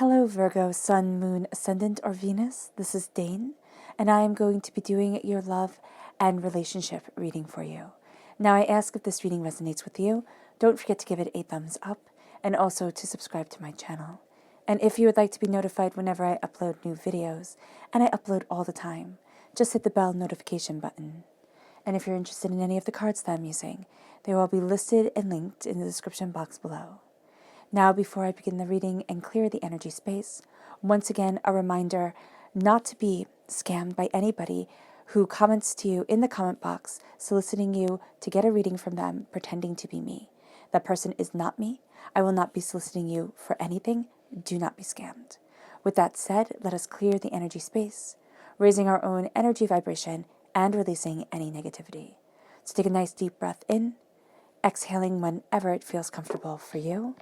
Hello Virgo, Sun, Moon, Ascendant, or Venus. This is Dane, and I am going to be doing your love and relationship reading for you. Now I ask if this reading resonates with you, don't forget to give it a thumbs up, and also to subscribe to my channel. And if you would like to be notified whenever I upload new videos, and I upload all the time, just hit the bell notification button. And if you're interested in any of the cards that I'm using, they will be listed and linked in the description box below. Now, before I begin the reading and clear the energy space, once again, a reminder not to be scammed by anybody who comments to you in the comment box, soliciting you to get a reading from them, pretending to be me. That person is not me. I will not be soliciting you for anything. Do not be scammed. With that said, let us clear the energy space, raising our own energy vibration and releasing any negativity. So take a nice deep breath in, exhaling whenever it feels comfortable for you.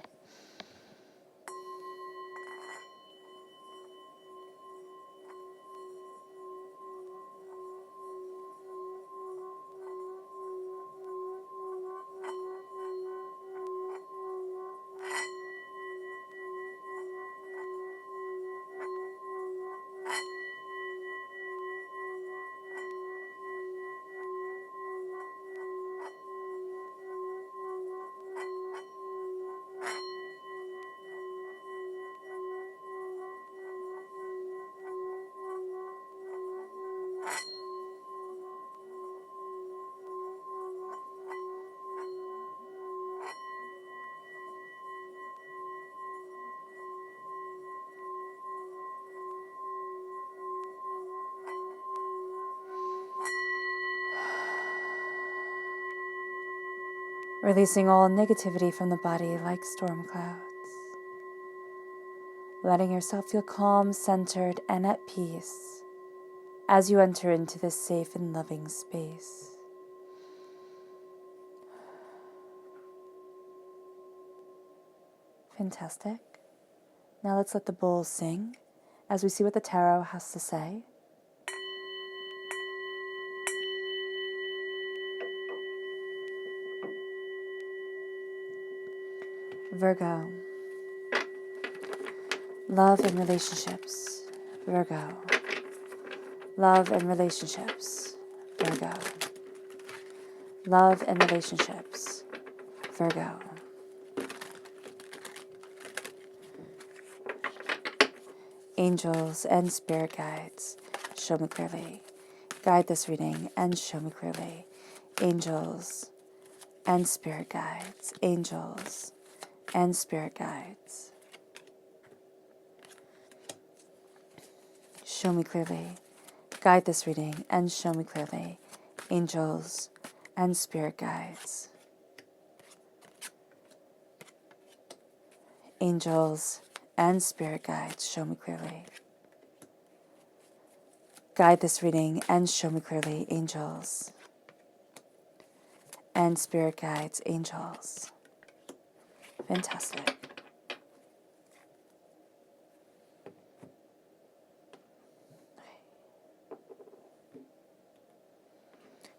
Releasing all negativity from the body like storm clouds. Letting yourself feel calm, centered, and at peace as you enter into this safe and loving space. Fantastic. Now let's let the bowl sing as we see what the tarot has to say. Virgo. Love and relationships. Virgo. Love and relationships. Virgo. Love and relationships. Virgo. Angels and spirit guides, show me clearly. Guide this reading and show me clearly. Angels and spirit guides. Angels and spirit guides. Show me clearly. Guide this reading and show me clearly. Angels and spirit guides. Angels and spirit guides, show me clearly. Guide this reading and show me clearly. Angels and spirit guides. Angels. Fantastic.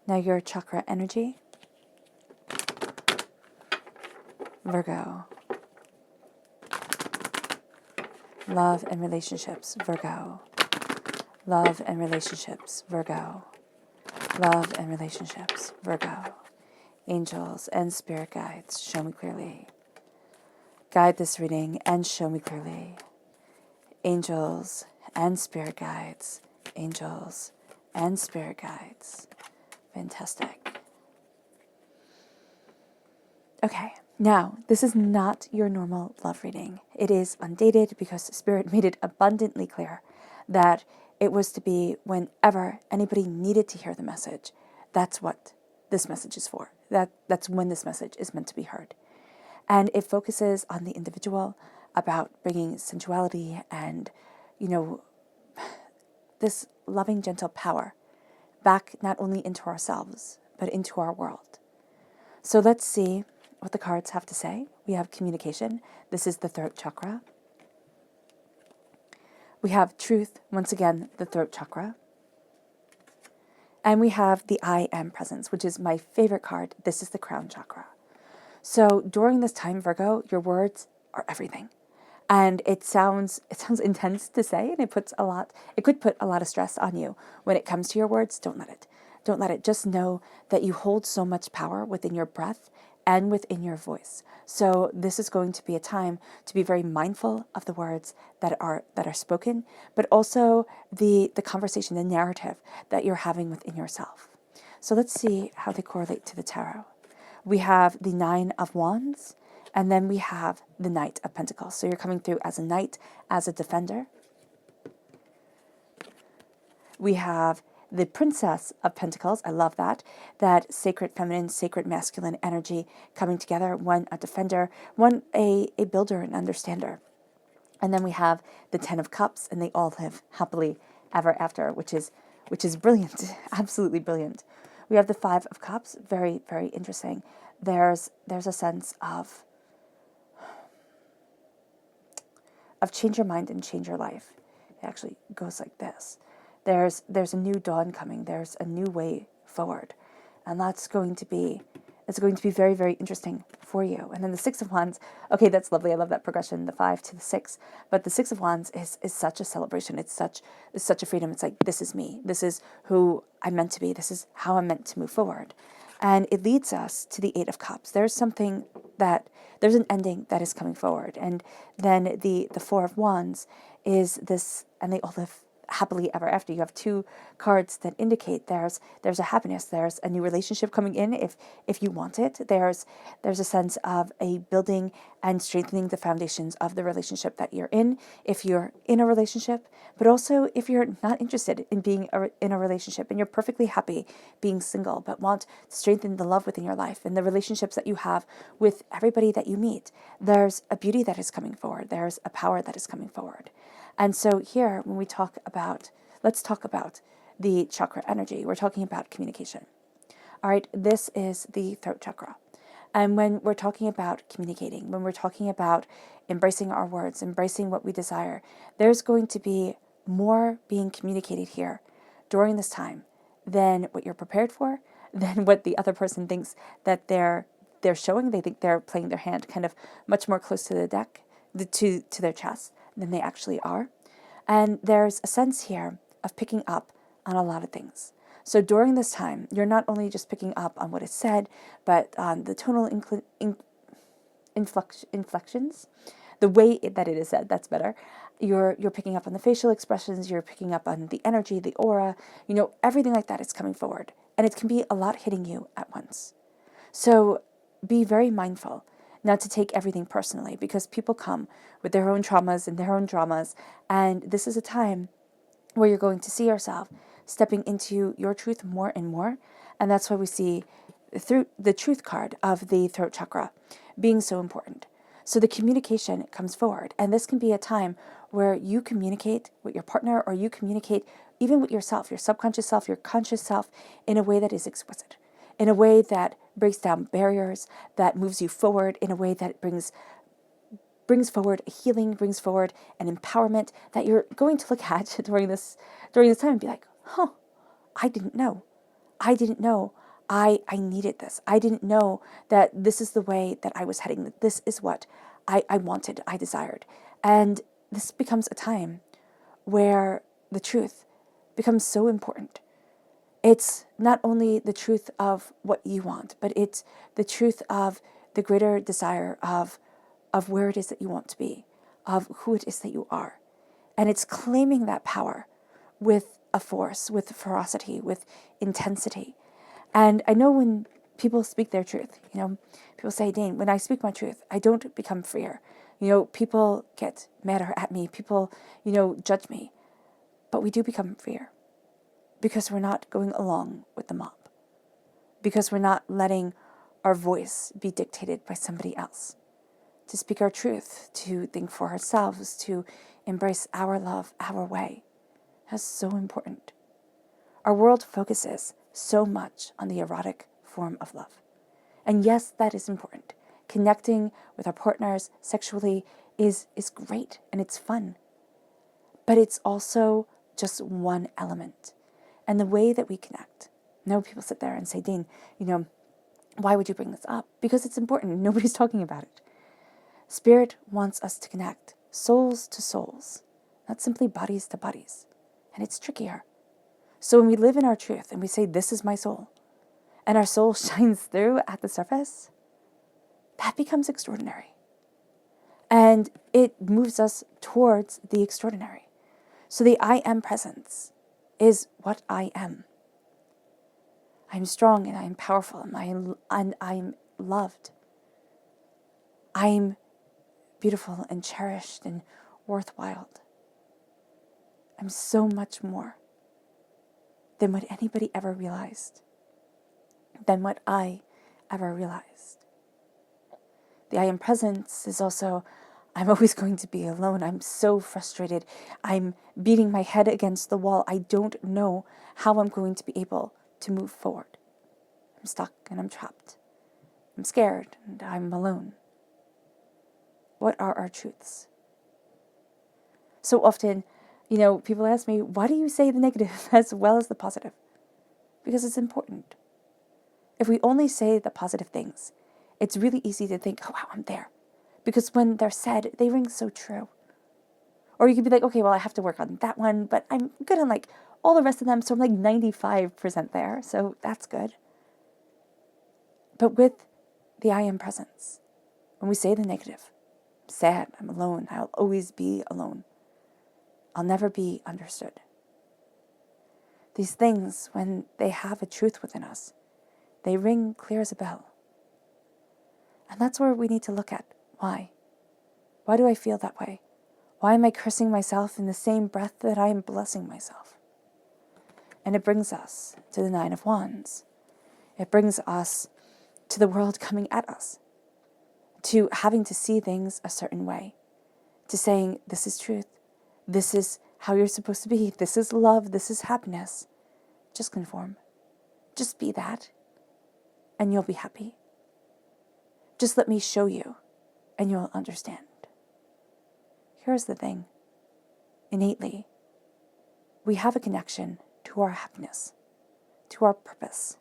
Now your chakra energy. Virgo. Love and relationships. Virgo. Love and relationships. Virgo. Love and relationships. Virgo. Angels and spirit guides, show me clearly. Guide this reading and show me clearly. Angels and spirit guides. Angels and spirit guides. Fantastic. Okay, now this is not your normal love reading. It is undated because Spirit made it abundantly clear that it was to be whenever anybody needed to hear the message. That's what this message is for. That's when this message is meant to be heard. And it focuses on the individual, about bringing sensuality and, this loving, gentle power back not only into ourselves, but into our world. So let's see what the cards have to say. We have communication. This is the throat chakra. We have truth, once again, the throat chakra. And we have the I am presence, which is my favorite card. This is the crown chakra. So during this time, Virgo, your words are everything. And it sounds intense to say, and it could put a lot of stress on you when it comes to your words. Don't let it. Don't let it. Just know that you hold so much power within your breath and within your voice. So this is going to be a time to be very mindful of the words that are spoken, but also the conversation, the narrative that you're having within yourself. So let's see how they correlate to the tarot. We have the Nine of Wands, and then we have the Knight of Pentacles. So you're coming through as a knight, as a defender. We have the Princess of Pentacles. I love that. That sacred feminine, sacred masculine energy coming together. One a defender, one a builder and understander. And then we have the Ten of Cups, and they all live happily ever after, which is brilliant, absolutely brilliant. We have the Five of Cups, very, very interesting. There's a sense of change your mind and change your life. It actually goes like this. There's a new dawn coming. There's a new way forward. And it's going to be very, very interesting for you. And then the Six of Wands, okay, that's lovely. I love that progression, the 5 to the 6. But the Six of Wands is such a celebration. It's such a freedom. It's like, this is me. This is who I'm meant to be. This is how I'm meant to move forward. And it leads us to the Eight of Cups. There's an ending that is coming forward. And then the Four of Wands is this, and they all live happily ever after. You have two cards that indicate there's a happiness, there's a new relationship coming in if you want it. There's a sense of a building and strengthening the foundations of the relationship that you're in, if you're in a relationship, but also if you're not interested in being in a relationship and you're perfectly happy being single, but want to strengthen the love within your life and the relationships that you have with everybody that you meet. There's a beauty that is coming forward. There's a power that is coming forward. And so here, when we let's talk about the chakra energy. We're talking about communication. All right, this is the throat chakra. And when we're talking about communicating, when we're talking about embracing our words, embracing what we desire, there's going to be more being communicated here during this time than what you're prepared for, than what the other person thinks that they're showing. They think they're playing their hand kind of much more close to the deck, to their chest, than they actually are. And there's a sense here of picking up on a lot of things. So during this time, you're not only just picking up on what is said, but on the tonal inflections, the way that it is said, that's better. You're picking up on the facial expressions, you're picking up on the energy, the aura, everything like that is coming forward. And it can be a lot hitting you at once. So be very mindful not to take everything personally, because people come with their own traumas and their own dramas. And this is a time where you're going to see yourself stepping into your truth more and more. And that's why we see through the truth card of the throat chakra being so important. So the communication comes forward. And this can be a time where you communicate with your partner, or you communicate even with yourself, your subconscious self, your conscious self, in a way that is exquisite, in a way that breaks down barriers, that moves you forward, in a way that brings forward a healing, brings forward an empowerment that you're going to look at during this time and be like, I didn't know. I needed this. I didn't know that this is the way that I was heading, that this is what I wanted, I desired. And this becomes a time where the truth becomes so important. It's not only the truth of what you want, but it's the truth of the greater desire of where it is that you want to be, of who it is that you are. And it's claiming that power with a force, with ferocity, with intensity. And I know when people speak their truth, people say, Dane, when I speak my truth, I don't become freer. People get mad at me. People, judge me. But we do become freer. Because we're not going along with the mob. Because we're not letting our voice be dictated by somebody else. To speak our truth, to think for ourselves, to embrace our love, our way. That's so important. Our world focuses so much on the erotic form of love. And yes, that is important. Connecting with our partners sexually is great and it's fun. But it's also just one element. And the way that we connect. People sit there and say, Dean, why would you bring this up? Because it's important. Nobody's talking about it. Spirit wants us to connect souls to souls, not simply bodies to bodies. And it's trickier. So when we live in our truth and we say, this is my soul, and our soul shines through at the surface, that becomes extraordinary. And it moves us towards the extraordinary. So the I am presence is what I am. I'm strong and I'm powerful and I'm loved. I'm beautiful and cherished and worthwhile. I'm so much more than what anybody ever realized, than what I ever realized. The I am presence is also, I'm always going to be alone. I'm so frustrated. I'm beating my head against the wall. I don't know how I'm going to be able to move forward. I'm stuck and I'm trapped. I'm scared and I'm alone. What are our truths? So often, people ask me, why do you say the negative as well as the positive? Because it's important. If we only say the positive things, it's really easy to think, oh, wow, I'm there. Because when they're said, they ring so true. Or you could be like, okay, well, I have to work on that one, but I'm good on all the rest of them, so I'm 95% there, so that's good. But with the I am presence, when we say the negative, I'm sad, I'm alone, I'll always be alone. I'll never be understood. These things, when they have a truth within us, they ring clear as a bell. And that's where we need to look at why. Why do I feel that way? Why am I cursing myself in the same breath that I am blessing myself? And it brings us to the Nine of Wands. It brings us to the world coming at us, to having to see things a certain way, to saying, this is truth, this is how you're supposed to be, this is love, this is happiness. Just conform. Just be that, and you'll be happy. Just let me show you, and you'll understand. Here's the thing. Innately, we have a connection to our happiness, to our purpose,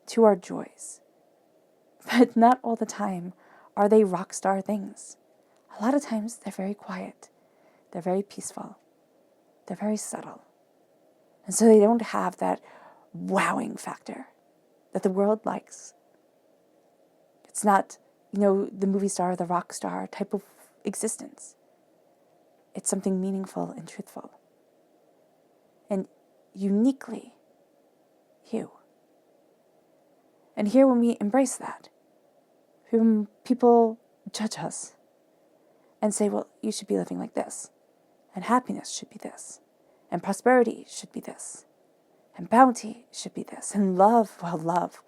to our joys. But not all the time are they rock star things. A lot of times they're very quiet. They're very peaceful. They're very subtle. And so they don't have that wowing factor that the world likes. It's not, the movie star, the rock star type of existence. It's something meaningful and truthful. And uniquely you. And here when we embrace that, when people judge us and say, well, you should be living like this, and happiness should be this, and prosperity should be this, and bounty should be this, and love, well, love.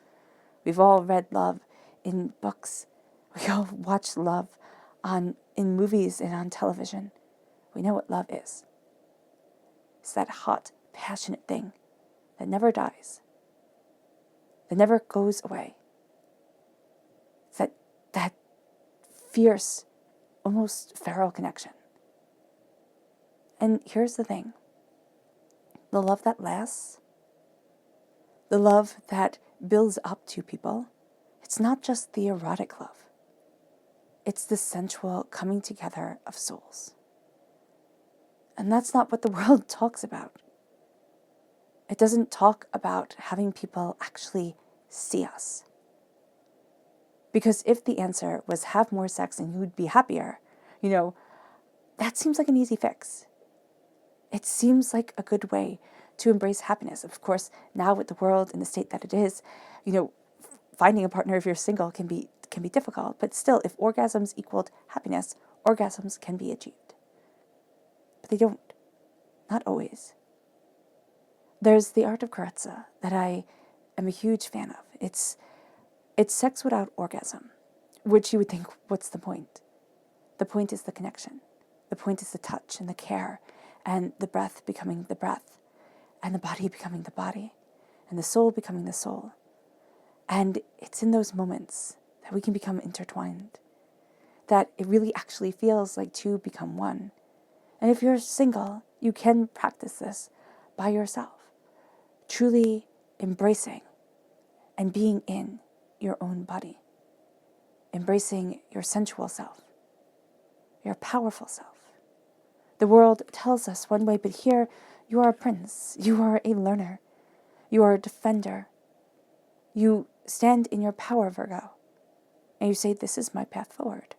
We've all read love in books. We all watch love in movies and on television. We know what love is. It's that hot, passionate thing that never dies, that never goes away. It's that fierce, almost feral connection. And here's the thing. The love that lasts, the love that builds up to people, it's not just the erotic love. It's the sensual coming together of souls. And that's not what the world talks about. It doesn't talk about having people actually see us. Because if the answer was have more sex and you'd be happier, that seems like an easy fix. It seems like a good way to embrace happiness. Of course, now with the world in the state that it is, finding a partner if you're single can be difficult. But still, if orgasms equaled happiness, orgasms can be achieved. But they don't. Not always. There's the art of carezza that I am a huge fan of. It's sex without orgasm, which you would think, what's the point? The point is the connection. The point is the touch and the care and the breath becoming the breath and the body becoming the body and the soul becoming the soul. And it's in those moments that we can become intertwined, that it really actually feels like two become one. And if you're single, you can practice this by yourself, truly embracing and being in your own body, embracing your sensual self, your powerful self, The world tells us one way, but here you are a prince. You are a learner. You are a defender. You stand in your power, Virgo, and you say, this is my path forward.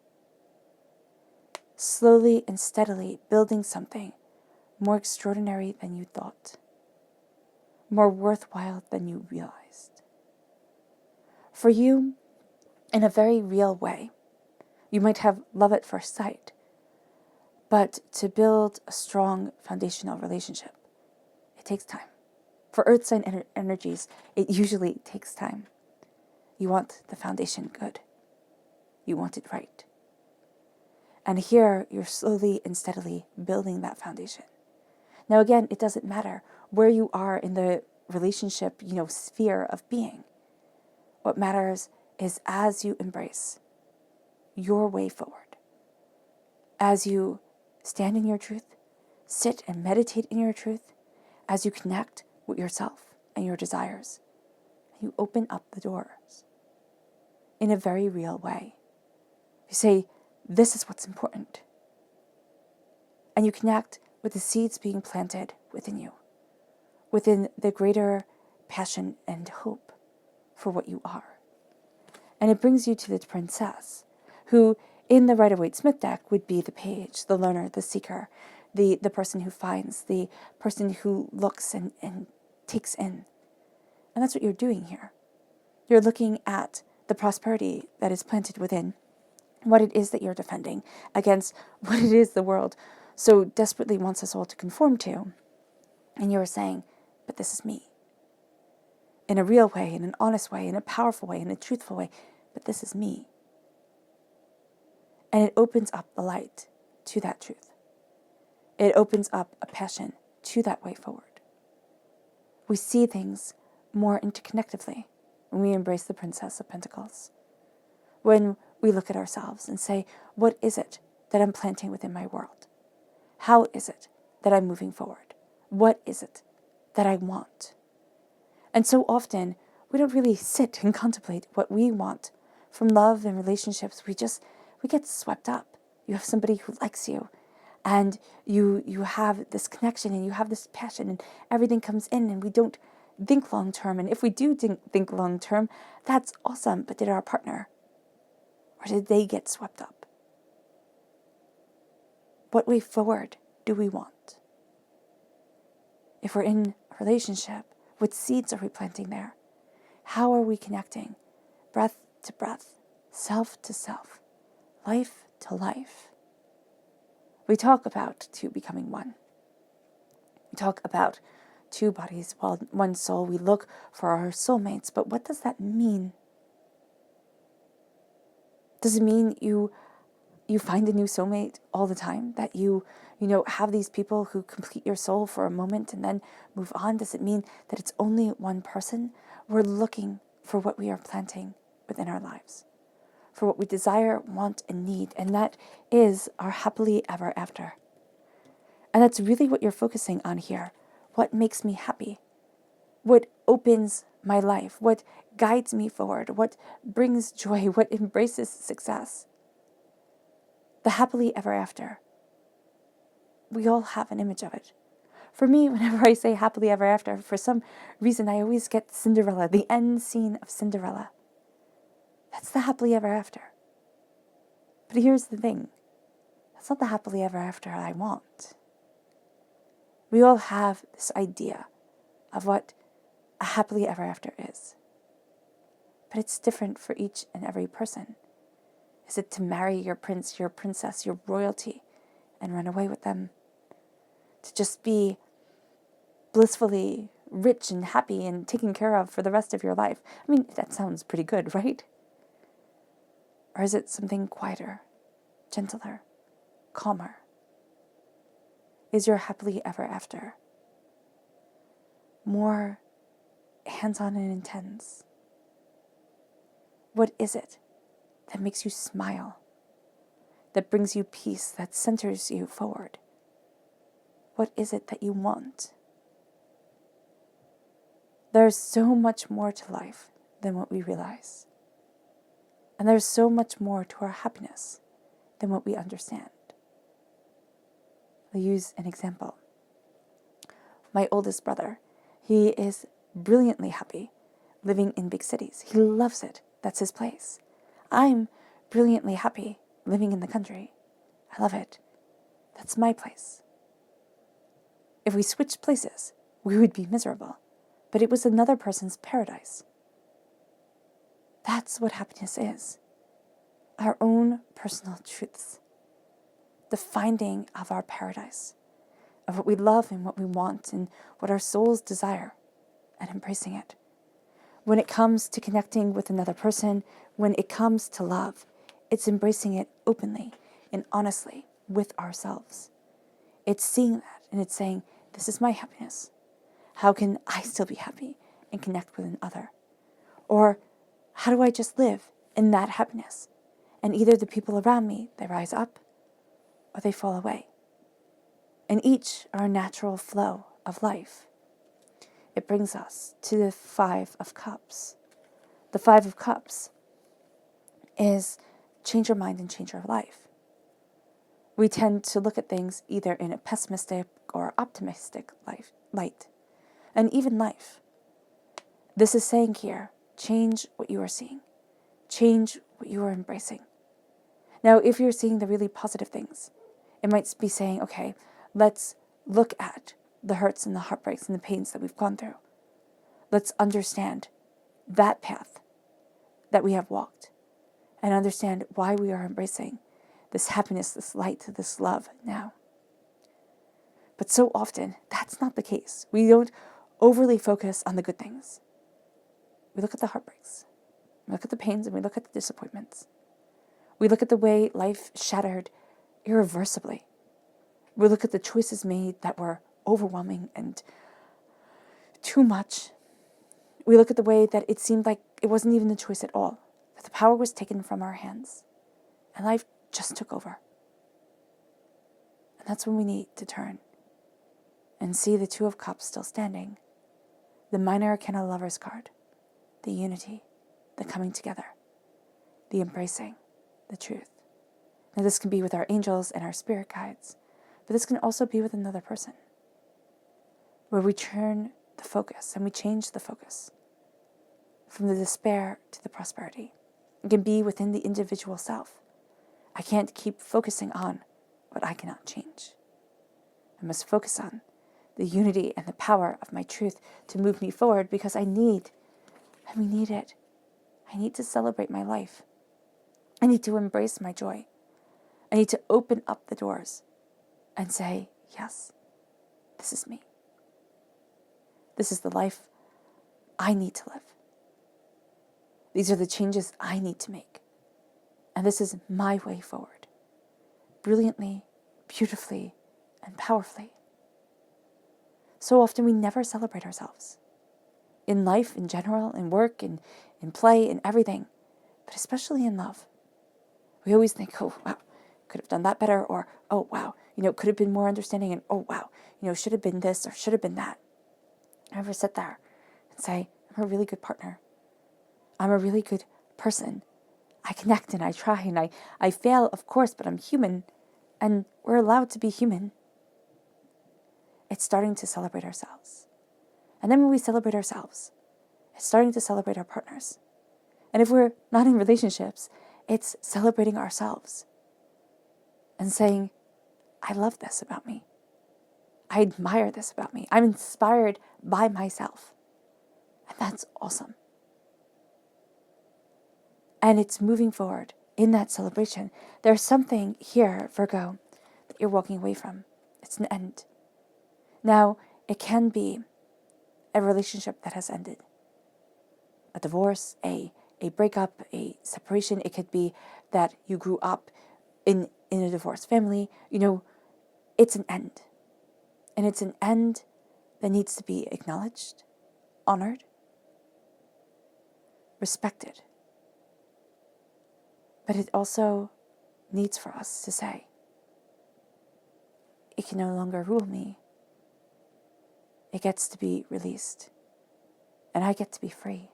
Slowly and steadily building something more extraordinary than you thought, more worthwhile than you realized. For you, in a very real way, you might have love at first sight, but to build a strong foundational relationship, it takes time. For earth sign energies, it usually takes time. You want the foundation good. You want it right. And here, you're slowly and steadily building that foundation. Now again, it doesn't matter where you are in the relationship, sphere of being. What matters is as you embrace your way forward, as you stand in your truth, sit and meditate in your truth, as you connect with yourself and your desires, you open up the doors in a very real way. You say, this is what's important. And you connect with the seeds being planted within you, within the greater passion and hope for what you are. And it brings you to the princess, who in the Rider-Waite-Smith deck would be the page, the learner, the seeker, the person who finds, the person who looks and takes in. And that's what you're doing here. You're looking at the prosperity that is planted within, what it is that you're defending against what it is the world so desperately wants us all to conform to. And you're saying, but this is me. In a real way, in an honest way, in a powerful way, in a truthful way, but this is me. And it opens up the light to that truth. It opens up a passion to that way forward. We see things more interconnectively when we embrace the Princess of Pentacles. When we look at ourselves and say, what is it that I'm planting within my world? How is it that I'm moving forward? What is it that I want? And so often, we don't really sit and contemplate what we want from love and relationships. We get swept up. You have somebody who likes you, and you have this connection, and you have this passion, and everything comes in, and we don't think long term. And if we do think long term, that's awesome. But did our partner, or did they get swept up? What way forward do we want? If we're in a relationship, what seeds are we planting there? How are we connecting? Breath to breath, self to self, life to life. We talk about two becoming one. We talk about two bodies, one soul. We look for our soulmates, but what does that mean? Does it mean you find a new soulmate all the time? That you have these people who complete your soul for a moment and then move on? Does it mean that it's only one person? We're looking for what we are planting within our lives, for what we desire, want, and need, and that is our happily ever after. And that's really what you're focusing on here. What makes me happy? What opens my life? What guides me forward? What brings joy? What embraces success? The happily ever after. We all have an image of it. For me, whenever I say happily ever after, for some reason I always get Cinderella, the end scene of Cinderella. That's the happily ever after. But here's the thing. That's not the happily ever after I want. We all have this idea of what a happily ever after is. But it's different for each and every person. Is it to marry your prince, your princess, your royalty, and run away with them? To just be blissfully rich and happy and taken care of for the rest of your life? I mean, that sounds pretty good, right? Or is it something quieter, gentler, calmer? Is your happily ever after more hands-on and intense? What is it that makes you smile, that brings you peace, that centers you forward? What is it that you want? There's so much more to life than what we realize. And there's so much more to our happiness than what we understand. I'll use an example. My oldest brother, he is brilliantly happy living in big cities. He loves it. That's his place. I'm brilliantly happy living in the country. I love it. That's my place. If we switched places, we would be miserable. But it was another person's paradise. That's what happiness is. Our own personal truths. The finding of our paradise. Of what we love and what we want and what our souls desire. And embracing it. When it comes to connecting with another person, when it comes to love, it's embracing it openly and honestly with ourselves. It's seeing that and it's saying, this is my happiness. How can I still be happy and connect with another? Or how do I just live in that happiness? And either the people around me, they rise up or they fall away. And each are a natural flow of life. It brings us to the Five of Cups. The Five of Cups is change your mind and change your life. We tend to look at things either in a pessimistic or optimistic light. And even life. This is saying here, change what you are seeing. Change what you are embracing. Now, if you're seeing the really positive things, it might be saying, okay, let's look at the hurts and the heartbreaks and the pains that we've gone through. Let's understand that path that we have walked and understand why we are embracing this happiness, this light, this love now. But so often, that's not the case. We don't overly focus on the good things. We look at the heartbreaks. We look at the pains and we look at the disappointments. We look at the way life shattered irreversibly. We look at the choices made that were overwhelming and too much. We look at the way that it seemed like it wasn't even a choice at all, that the power was taken from our hands, and life just took over. And that's when we need to turn and see the Two of Cups still standing, the minor arcana Lover's card, the unity, the coming together, the embracing, the truth. Now this can be with our angels and our spirit guides, but this can also be with another person, where we turn the focus and we change the focus from the despair to the prosperity. It can be within the individual self. I can't keep focusing on what I cannot change. I must focus on the unity and the power of my truth to move me forward, because we need it. I need to celebrate my life. I need to embrace my joy. I need to open up the doors and say, yes, this is me. This is the life I need to live. These are the changes I need to make. And this is my way forward. Brilliantly, beautifully, and powerfully. So often we never celebrate ourselves. In life, in general, in work, in play, in everything. But especially in love. We always think, oh, wow, could have done that better. Or, oh, wow, could have been more understanding. And, oh, wow, should have been this or should have been that. I ever sit there and say, I'm a really good partner. I'm a really good person. I connect and I try and I fail, of course, but I'm human. And we're allowed to be human. It's starting to celebrate ourselves. And then when we celebrate ourselves, it's starting to celebrate our partners. And if we're not in relationships, it's celebrating ourselves and saying, I love this about me. I admire this about me. I'm inspired by myself. And that's awesome. And it's moving forward in that celebration. There's something here, Virgo, that you're walking away from. It's an end. Now, it can be a relationship that has ended. A divorce, a breakup, a separation. It could be that you grew up in a divorced family. It's an end. And it's an end that needs to be acknowledged, honored, respected. But it also needs for us to say, it can no longer rule me. It gets to be released. And I get to be free.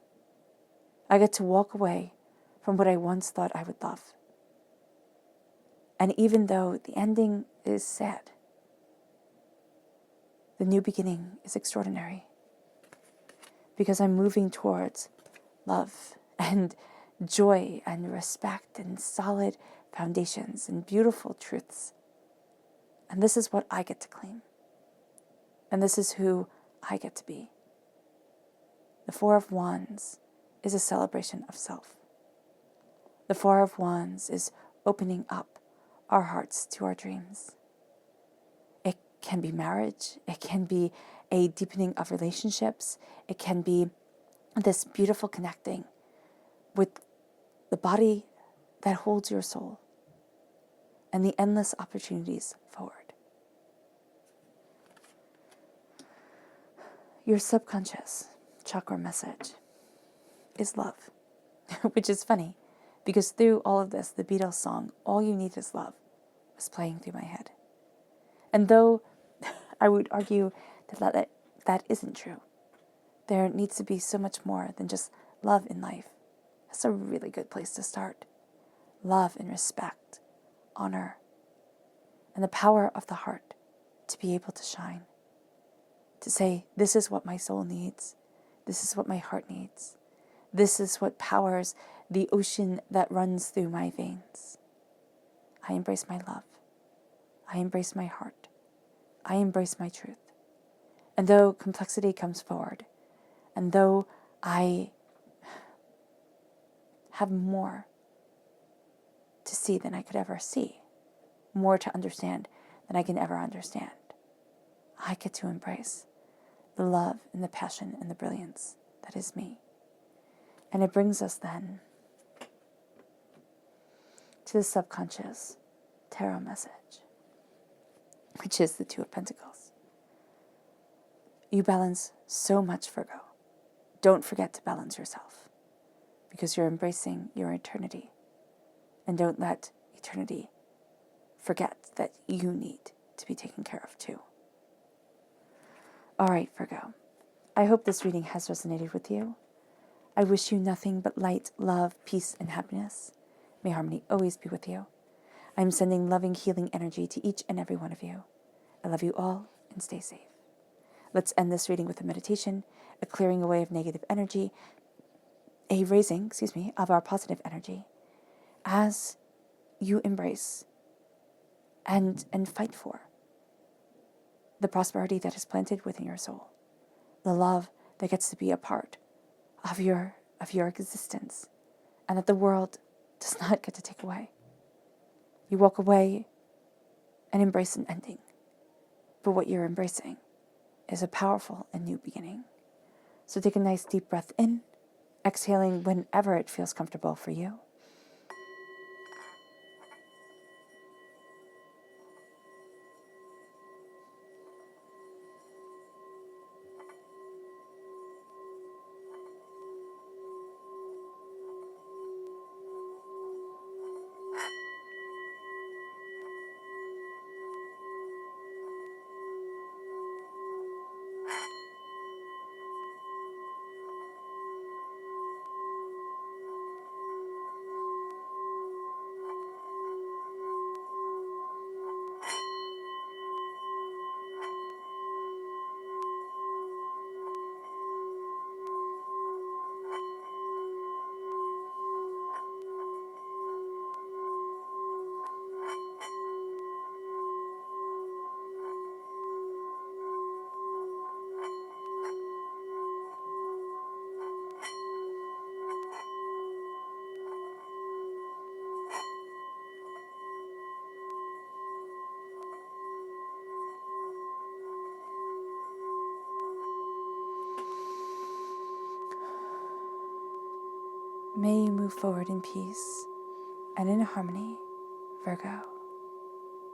I get to walk away from what I once thought I would love. And even though the ending is sad, the new beginning is extraordinary because I'm moving towards love and joy and respect and solid foundations and beautiful truths. And this is what I get to claim. And this is who I get to be. The Four of Wands is a celebration of self. The Four of Wands is opening up our hearts to our dreams. It can be marriage. It can be a deepening of relationships. It can be this beautiful connecting with the body that holds your soul and the endless opportunities forward. Your subconscious chakra message is love, which is funny because through all of this, the Beatles song, All You Need Is Love, was playing through my head. And though I would argue that isn't true, there needs to be so much more than just love in life. That's a really good place to start. Love and respect, honor, and the power of the heart to be able to shine. To say, this is what my soul needs. This is what my heart needs. This is what powers the ocean that runs through my veins. I embrace my love. I embrace my heart. I embrace my truth. And though complexity comes forward, and though I have more to see than I could ever see, more to understand than I can ever understand, I get to embrace the love and the passion and the brilliance that is me. And it brings us then to the subconscious tarot message, which is the Two of Pentacles. You balance so much, Virgo. Don't forget to balance yourself because you're embracing your eternity. And don't let eternity forget that you need to be taken care of too. All right, Virgo. I hope this reading has resonated with you. I wish you nothing but light, love, peace, and happiness. May harmony always be with you. I'm sending loving, healing energy to each and every one of you. I love you all and stay safe. Let's end this reading with a meditation, a clearing away of negative energy, a raising, of our positive energy as you embrace and fight for the prosperity that is planted within your soul, the love that gets to be a part of your existence, and that the world does not get to take away. You walk away and embrace an ending, but what you're embracing is a powerful and new beginning. So take a nice deep breath in, exhaling whenever it feels comfortable for you. May you move forward in peace and in harmony, Virgo.